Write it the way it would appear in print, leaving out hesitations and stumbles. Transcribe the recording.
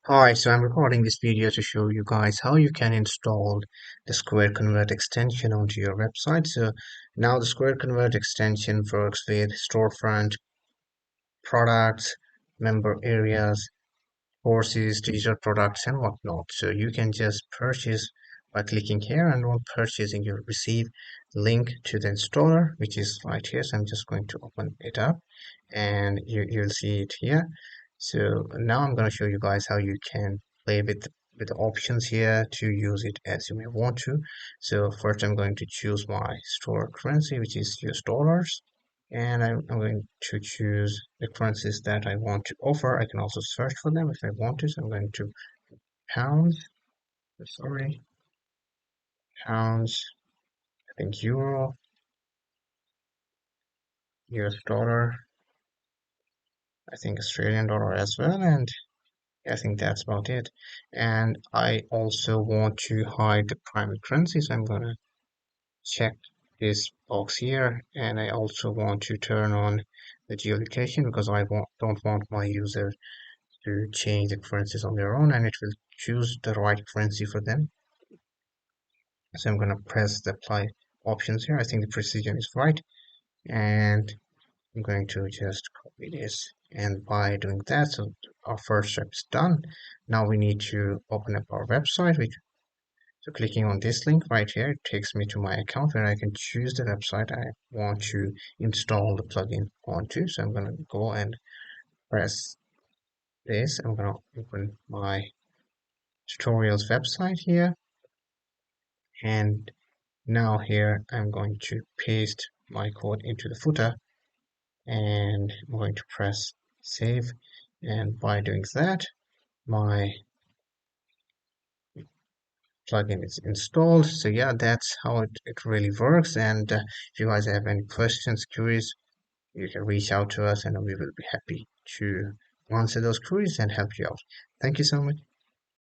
Hi, so I'm recording this video to show you guys how you can install the Square Convert extension onto your website. So now the Square Convert extension works with storefront, products, member areas, courses, digital products, and whatnot. So you can just purchase by clicking here, and on purchasing you'll receive link to the installer, which is right here. So I'm just going to open it up and you'll see it here. So now I'm going to show you guys how you can play with the options here to use it as you may want to. So first I'm going to choose my store currency, which is US dollars, and I'm going to choose the currencies that I want to offer. I can also search for them if I want to. So I'm going to pounds, sorry, pounds, I think euro, US dollar, I think Australian dollar as well, and I think that's about it. And I also want to hide the primary currency, so I'm gonna check this box here. And I also want to turn on the geolocation because don't want my user to change the currencies on their own, and it will choose the right currency for them. So I'm gonna press the apply options here. I think the precision is right, and I'm going to just copy this, and by doing that, so our first step is done. Now we need to open up our website. So clicking on this link right here, it takes me to my account where I can choose the website I want to install the plugin onto. So I'm going to go and press this. I'm going to open my tutorials website here, and now here I'm going to paste my code into the footer, and I'm going to press save, and by doing that my plugin is installed. So yeah, that's how it really works. And if you guys have any questions, queries, you can reach out to us and we will be happy to answer those queries and help you out. Thank you so much.